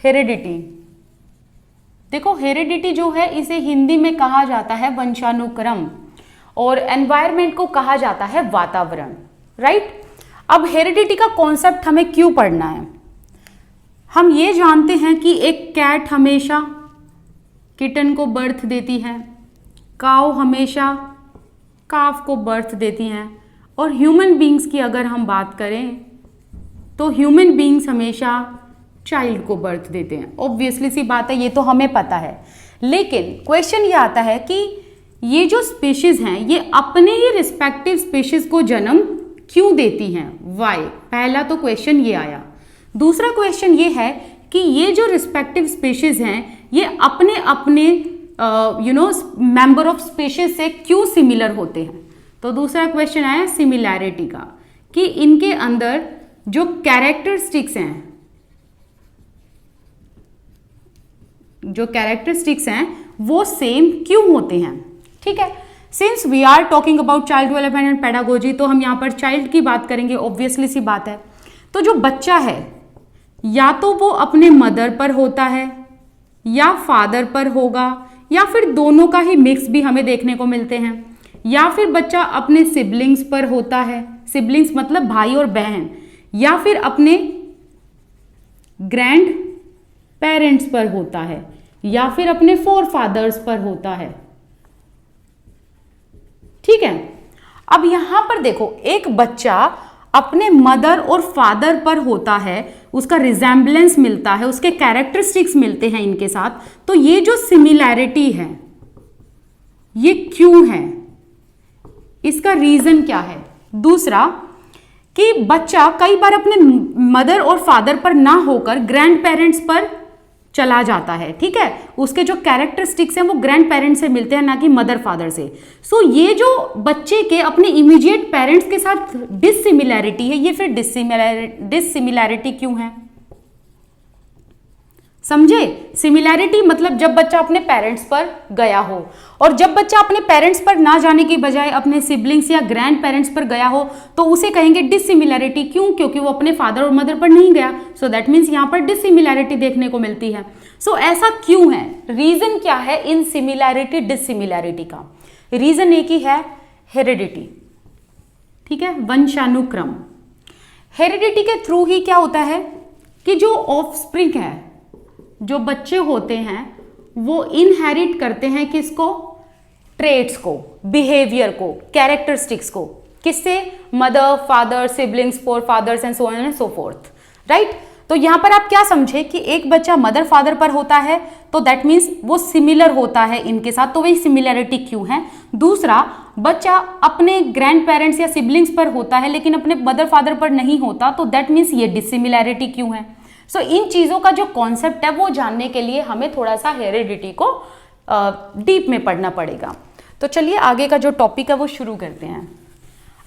Heredity. देखो heredity जो है इसे हिंदी में कहा जाता है वंशानुक्रम और एनवायरमेंट को कहा जाता है वातावरण, राइट। अब हेरिडिटी का कॉन्सेप्ट हमें क्यों पढ़ना है? हम ये जानते हैं कि एक कैट हमेशा किटन को बर्थ देती है, काऊ हमेशा काफ को बर्थ देती हैं, और ह्यूमन बींग्स की अगर हम बात करें तो ह्यूमन बींग्स हमेशा चाइल्ड को बर्थ देते हैं। ऑब्वियसली सी बात है, ये तो हमें पता है। लेकिन क्वेश्चन ये आता है कि ये जो स्पीशीज हैं ये अपने ही रिस्पेक्टिव स्पीशीज को जन्म क्यों देती हैं, वाई? पहला तो क्वेश्चन ये आया। दूसरा क्वेश्चन ये है कि ये जो रिस्पेक्टिव स्पीशीज हैं ये अपने अपने मेंबर ऑफ स्पीशीज से क्यों सिमिलर होते हैं? तो दूसरा क्वेश्चन आया सिमिलैरिटी का, कि इनके अंदर जो कैरेक्टरिस्टिक्स हैं वो सेम क्यों होते हैं? ठीक है, since we are talking about child development and pedagogy, तो हम यहाँ पर चाइल्ड की बात करेंगे, ऑब्वियसली सी बात है। तो जो बच्चा है या तो वो अपने मदर पर होता है या फादर पर होगा, या फिर दोनों का ही मिक्स भी हमें देखने को मिलते हैं, या फिर बच्चा अपने सिबलिंग्स पर होता है, सिबलिंग्स मतलब भाई और बहन, या फिर अपने ग्रैंड पेरेंट्स पर होता है, या फिर अपने फोर फादर्स पर होता है। ठीक है, अब यहां पर देखो एक बच्चा अपने मदर और फादर पर होता है, उसका रिजेम्बलेंस मिलता है, उसके कैरेक्टरिस्टिक्स मिलते हैं इनके साथ, तो ये जो सिमिलैरिटी है ये क्यों है, इसका रीजन क्या है? दूसरा कि बच्चा कई बार अपने मदर और फादर पर ना होकर ग्रैंड पेरेंट्स पर चला जाता है, ठीक है, उसके जो कैरेक्टरिस्टिक्स हैं वो ग्रैंड पेरेंट्स से मिलते हैं, ना कि मदर फादर से। सो ये जो बच्चे के अपने इमीडिएट पेरेंट्स के साथ डिसिमिलैरिटी है, ये फिर डिसिमिलैरिटी क्यों है? समझे? सिमिलैरिटी मतलब जब बच्चा अपने पेरेंट्स पर गया हो, और जब बच्चा अपने पेरेंट्स पर ना जाने की बजाय अपने सिबलिंग्स या ग्रैंड पेरेंट्स पर गया हो तो उसे कहेंगे डिसिमिलैरिटी। क्यों? क्योंकि वो अपने फादर और मदर पर नहीं गया। सो दैट मीन्स यहाँ पर डिसिमिलैरिटी देखने को मिलती है। सो ऐसा क्यों है? रीजन क्या है इन सिमिलैरिटी डिसिमिलैरिटी का? रीजन एक ही है, हेरिडिटी। ठीक है, वंशानुक्रम। हेरिडिटी के थ्रू ही क्या होता है कि जो ऑफस्प्रिंग है, जो बच्चे होते हैं वो इनहेरिट करते हैं किसको? ट्रेट्स को, बिहेवियर को, कैरेक्टरिस्टिक्स को। किससे? Mother, father, siblings, forefathers and so on and so forth, right. तो यहां पर आप क्या समझे कि एक बच्चा मदर फादर पर होता है तो दैट मीन्स वो सिमिलर होता है इनके साथ, तो वही सिमिलैरिटी क्यों है। दूसरा, बच्चा अपने ग्रैंड पेरेंट्स या सिबलिंग्स पर होता है लेकिन अपने मदर फादर पर नहीं होता, तो दैट मीन्स ये डिसिमिलैरिटी क्यों है। सो इन चीजों का जो कॉन्सेप्ट है वो जानने के लिए हमें थोड़ा सा हेरिडिटी को डीप में पढ़ना पड़ेगा। तो चलिए आगे का जो टॉपिक है वो शुरू करते हैं।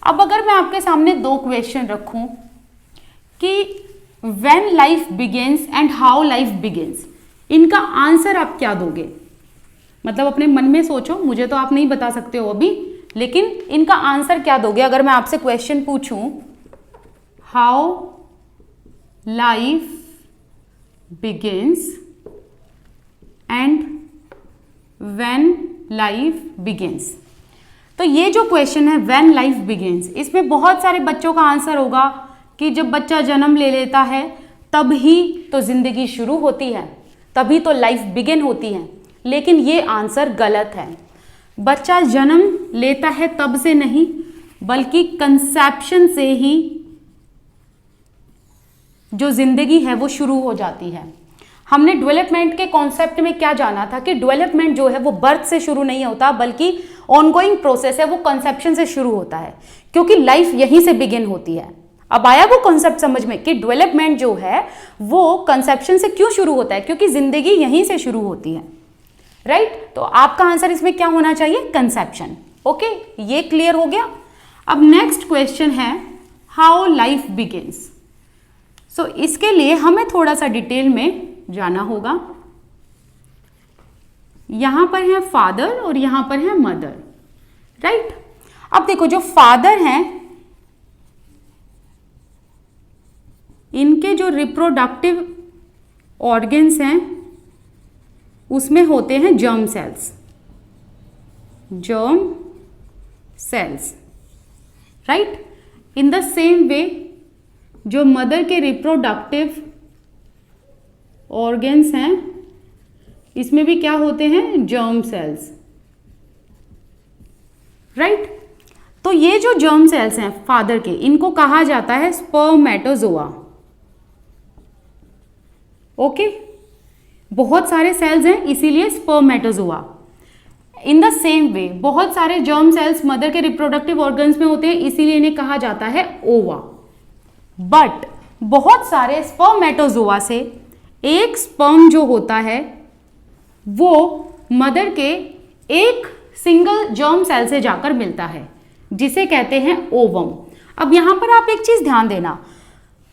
अब अगर मैं आपके सामने दो क्वेश्चन रखूं कि when life begins and how life begins, इनका आंसर आप क्या दोगे? मतलब अपने मन में सोचो, मुझे तो आप नहीं बता सकते हो अभी, लेकिन इनका आंसर क्या दोगे अगर मैं आपसे क्वेश्चन पूछूं how life begins and when life begins। तो ये जो क्वेश्चन है when life begins, इसमें बहुत सारे बच्चों का आंसर होगा कि जब बच्चा जन्म ले लेता है तब ही तो जिंदगी शुरू होती है, तभी तो लाइफ बिगिन होती है। लेकिन ये आंसर गलत है। बच्चा जन्म लेता है तब से नहीं, बल्कि कंसेप्शन से ही जो जिंदगी है वो शुरू हो जाती है। हमने डेवलपमेंट के कॉन्सेप्ट में क्या जाना था कि डेवलपमेंट जो है वो बर्थ से शुरू नहीं होता, बल्कि ऑनगोइंग प्रोसेस है, वो कंसेप्शन से शुरू होता है, क्योंकि लाइफ यहीं से बिगिन होती है। अब आया वो कॉन्सेप्ट समझ में कि डेवलपमेंट जो है वो कंसेप्शन से क्यों शुरू होता है? क्योंकि जिंदगी यहीं से शुरू होती है, राइट। तो आपका आंसर इसमें क्या होना चाहिए? कंसेप्शन। ओके, ये क्लियर हो गया। अब नेक्स्ट क्वेश्चन है हाउ लाइफ बिगिंस। सो इसके लिए हमें थोड़ा सा डिटेल में जाना होगा। यहां पर है फादर और यहां पर है मदर, राइट। अब देखो जो फादर हैं इनके जो रिप्रोडक्टिव ऑर्गेन्स हैं उसमें होते हैं germ cells, germ cells, right. In the same way जो मदर के रिप्रोडक्टिव ऑर्गेन्स हैं इसमें भी क्या होते हैं, जर्म सेल्स, राइट। तो ये जो जर्म सेल्स हैं फादर के, इनको कहा जाता है स्पर्मेटोजोआ। ओके, बहुत सारे सेल्स हैं इसीलिए spermatozoa. In the same way बहुत सारे जर्म सेल्स मदर के रिप्रोडक्टिव ऑर्गन्स में होते हैं इसीलिए इन्हें कहा जाता है ओवा। बट बहुत सारे स्पर्मेटोजोआ से एक स्पर्म जो होता है वो मदर के एक सिंगल जर्म सेल से जाकर मिलता है जिसे कहते हैं ओवम। अब यहां पर आप एक चीज ध्यान देना,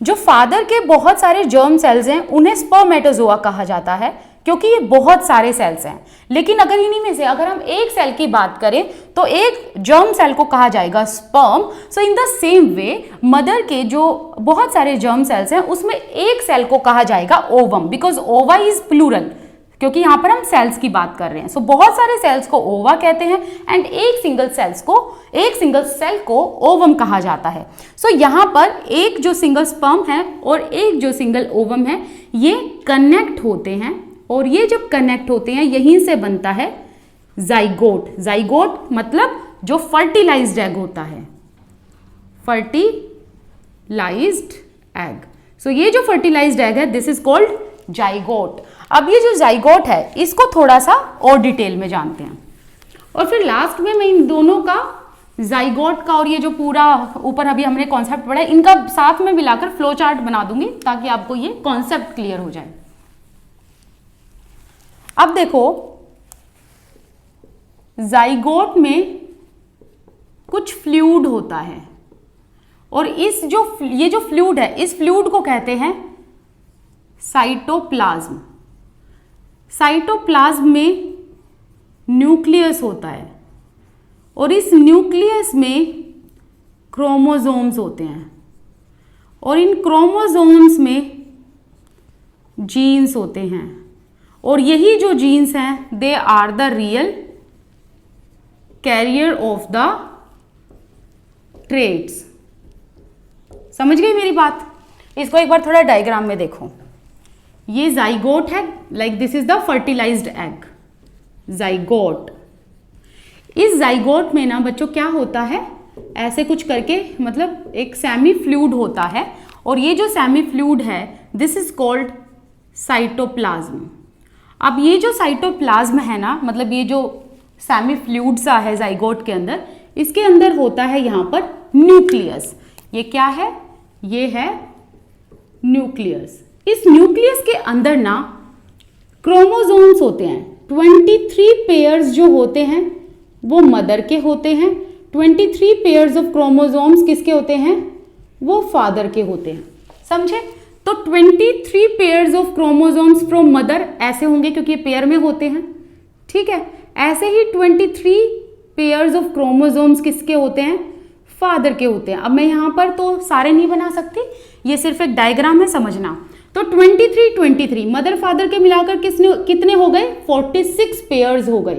जो फादर के बहुत सारे जर्म सेल्स हैं उन्हें स्पर्मेटोजोआ कहा जाता है क्योंकि ये बहुत सारे सेल्स हैं। लेकिन अगर इन्हीं में से अगर हम एक सेल की बात करें तो एक जर्म सेल को कहा जाएगा sperm. So in the same way mother के जो बहुत सारे जर्म सेल्स हैं उसमें एक सेल को कहा जाएगा ओवम, बिकॉज ओवा इज प्लूरल, क्योंकि यहां पर हम सेल्स की बात कर रहे हैं। सो बहुत सारे सेल्स को ओवा कहते हैं एंड एक सिंगल सेल को ओवम कहा जाता है। सो यहां पर एक जो सिंगल स्पर्म है और एक जो सिंगल ओवम है ये कनेक्ट होते हैं, और ये जब कनेक्ट होते हैं यहीं से बनता है जाइगोट। जाइगोट मतलब जो फर्टिलाइज्ड एग होता है, फर्टिलाइज्ड एग। सो ये जो फर्टिलाइज्ड एग है दिस इज कॉल्ड जाइगोट। अब ये जो जाइगोट है इसको थोड़ा सा और डिटेल में जानते हैं, और फिर लास्ट में मैं इन दोनों का, जाइगोट का और ये जो पूरा ऊपर अभी हमने कॉन्सेप्ट पढ़ा है, इनका साथ में मिलाकर फ्लो चार्ट बना दूंगी ताकि आपको ये कॉन्सेप्ट क्लियर हो जाए। अब देखो जाइगोट में कुछ फ्लूइड होता है, और ये जो फ्लूइड है इस फ्लूइड को कहते हैं साइटोप्लाज्म। साइटोप्लाज्म में न्यूक्लियस होता है, और इस न्यूक्लियस में क्रोमोसोम्स होते हैं, और इन क्रोमोसोम्स में जीन्स होते हैं, और यही जो जीन्स हैं they are the real carrier of the traits. समझ गई मेरी बात? इसको एक बार थोड़ा डायग्राम में देखो। ये जाइगोट है, like this is the fertilised egg, zygote. इस जाइगोट में ना बच्चों क्या होता है, ऐसे कुछ करके मतलब एक सेमी फ्लूइड होता है, और ये जो सेमी फ्लूइड है दिस इज कॉल्ड साइटोप्लाज्म। अब ये जो साइटोप्लाज्म है ना, मतलब ये जो सेमी फ्लूइड सा है जाइगोट के अंदर, इसके अंदर होता है यहाँ पर न्यूक्लियस। ये क्या है? ये है न्यूक्लियस। इस न्यूक्लियस के अंदर ना क्रोमोसोम्स होते हैं। 23 पेयर्स जो होते हैं वो मदर के होते हैं, 23 पेयर्स ऑफ क्रोमोसोम्स किसके होते हैं? वो फादर के होते हैं। समझे? तो 23 pairs of chromosomes from mother ऐसे होंगे क्योंकि ये पेयर में होते हैं, ठीक है। ऐसे ही 23 पेयर्स ऑफ क्रोमोसोम्स किसके होते हैं? फादर के होते हैं। अब मैं यहाँ पर तो सारे नहीं बना सकती, ये सिर्फ एक डायग्राम है, समझना। तो 23 मदर फादर के मिलाकर कितने हो गए? 46 पेयर्स हो गए।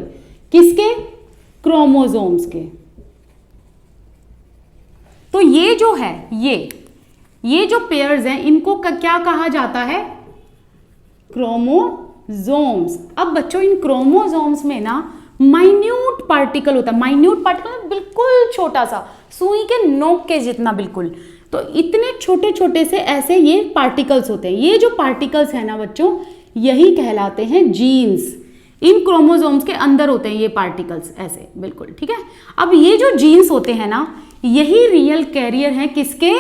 किसके? क्रोमोसोम्स के। तो ये जो है ये जो पेयर्स हैं इनको क्या कहा जाता है? क्रोमोसोम्स। अब बच्चों इन क्रोमोसोम्स में ना माइन्यूट पार्टिकल होता है। माइन्यूट पार्टिकल बिल्कुल छोटा सा, सुई के नोक के जितना बिल्कुल। तो इतने छोटे छोटे से ऐसे ये पार्टिकल्स होते हैं। ये जो पार्टिकल्स है ना बच्चों, यही कहलाते हैं जीन्स। इन क्रोमोसोम्स के अंदर होते हैं ये पार्टिकल्स ऐसे बिल्कुल, ठीक है। अब ये जो जीन्स होते हैं ना, यही रियल कैरियर हैं किसके?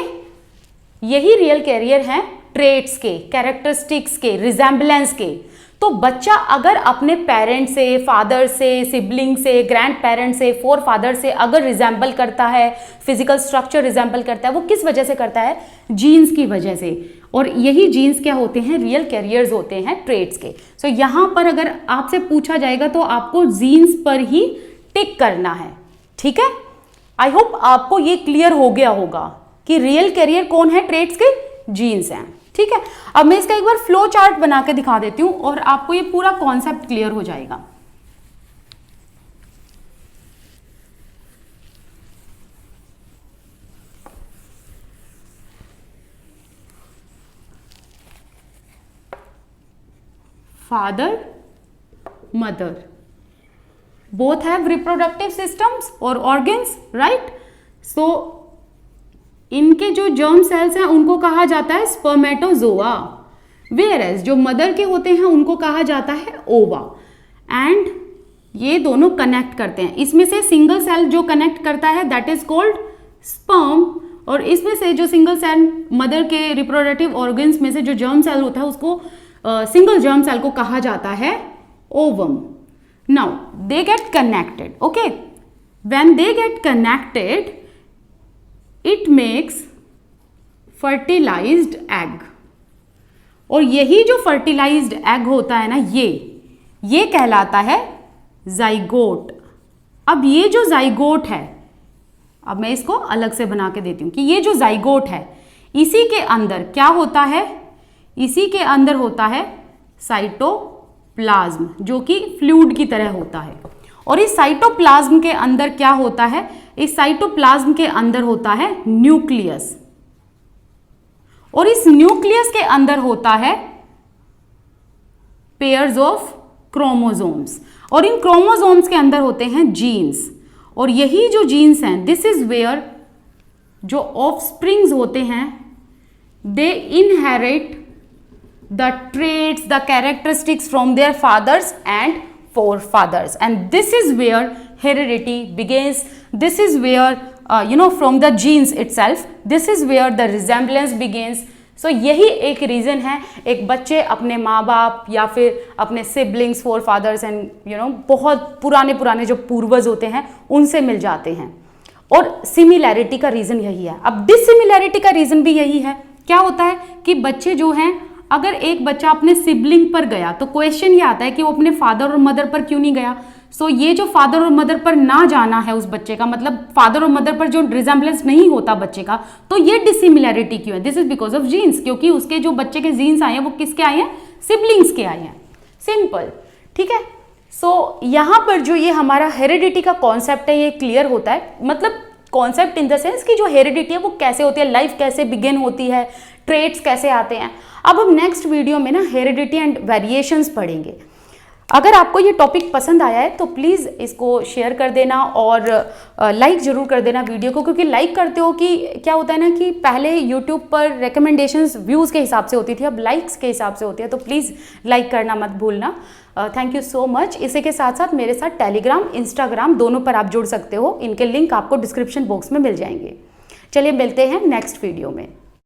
यही रियल कैरियर हैं ट्रेट्स के, कैरेक्टरिस्टिक्स के, रिजेम्बलेंस के। तो बच्चा अगर अपने पेरेंट से, फादर से, सिबलिंग से, ग्रैंड पेरेंट से, फोर फादर से अगर रिजेंबल करता है, फिजिकल स्ट्रक्चर रिजेंबल करता है, वो किस वजह से करता है? जीन्स की वजह से। और यही जीन्स क्या होते हैं? रियल कैरियर्स होते हैं ट्रेट्स के। सो यहाँ पर अगर आपसे पूछा जाएगा तो आपको जीन्स पर ही टिक करना है, ठीक है। आई होप आपको ये क्लियर हो गया होगा कि रियल कैरियर कौन है ट्रेट्स के? जीन्स हैं। ठीक है, अब मैं इसका एक बार फ्लो चार्ट बना के दिखा देती हूँ और आपको ये पूरा कॉन्सेप्ट क्लियर हो जाएगा। Father, mother, both have reproductive systems or organs, right? So इनके जो जर्म सेल्स हैं उनको कहा जाता है स्पर्मेटोजोआ, whereas जो मदर के होते हैं उनको कहा जाता है ओवा। एंड ये दोनों कनेक्ट करते हैं, इसमें से सिंगल सेल जो कनेक्ट करता है दैट इज कॉल्ड स्पर्म, और इसमें से जो सिंगल सेल मदर के रिप्रोडक्टिव ऑर्गन्स में से जो जर्म सेल होता है उसको सिंगल जर्म सेल को कहा जाता है ovum. Now they get connected, okay, when they get connected it makes fertilised egg, और यही जो फर्टिलाइज्ड एग होता है ना ये कहलाता है जाइगोट। अब ये जो जाइगोट है, अब मैं इसको अलग से बना के देती हूं कि ये जो जाइगोट है इसी के अंदर क्या होता है, इसी के अंदर होता है साइटोप्लाज्म जो कि फ्लूइड की तरह होता है। और इस साइटोप्लाज्म के अंदर क्या होता है, इस साइटोप्लाज्म के अंदर होता है न्यूक्लियस, और इस न्यूक्लियस के अंदर होता है पेयर्स ऑफ क्रोमोसोम्स, और इन क्रोमोसोम्स के अंदर होते हैं जीन्स, और यही जो जीन्स हैं दिस इज वेयर जो ऑफस्प्रिंग्स होते हैं दे inherit the traits, the characteristics from their fathers and forefathers, and this is where heredity begins. This is where from the genes itself, this is where the resemblance begins. So यही एक reason है एक बच्चे अपने माँ बाप या फिर अपने सिबलिंग्स, फोर फादर्स एंड बहुत पुराने जो पूर्वज होते हैं उनसे मिल जाते हैं, और सिमिलैरिटी का रीज़न यही है। अब डिसिमिलैरिटी का रीज़न भी यही है। क्या होता है कि बच्चे जो हैं, अगर एक बच्चा अपने सिबलिंग पर गया तो क्वेश्चन ये आता है कि वो अपने फादर और मदर पर क्यों नहीं गया। सो ये जो फादर और मदर पर ना जाना है उस बच्चे का, मतलब फादर और मदर पर जो रिजेम्बलेंस नहीं होता बच्चे का, तो ये डिसिमिलैरिटी क्यों है, this is because of genes, क्योंकि उसके जो बच्चे के जीन्स आए हैं वो किसके आए हैं, सिबलिंग्स के आए हैं, सिंपल, ठीक है। सो यहाँ पर जो ये हमारा हेरिडिटी का कॉन्सेप्ट है ये क्लियर होता है, मतलब कॉन्सेप्ट इन द सेंस कि जो हेरिडिटी है वो कैसे होती है, लाइफ कैसे बिगिन होती है, ट्रेट्स कैसे आते हैं। अब हम नेक्स्ट वीडियो में ना हेरिडिटी एंड वेरिएशंस पढ़ेंगे। अगर आपको ये टॉपिक पसंद आया है तो प्लीज़ इसको शेयर कर देना और लाइक ज़रूर कर देना वीडियो को, क्योंकि लाइक करते हो कि क्या होता है ना कि पहले यूट्यूब पर रिकमेंडेशंस व्यूज़ के हिसाब से होती थी, अब लाइक्स के हिसाब से होती है, तो प्लीज़ लाइक करना मत भूलना। Thank you so much. इसी के साथ साथ मेरे साथ टेलीग्राम, इंस्टाग्राम दोनों पर आप जुड़ सकते हो, इनके लिंक आपको डिस्क्रिप्शन बॉक्स में मिल जाएंगे। चलिए मिलते हैं नेक्स्ट वीडियो में।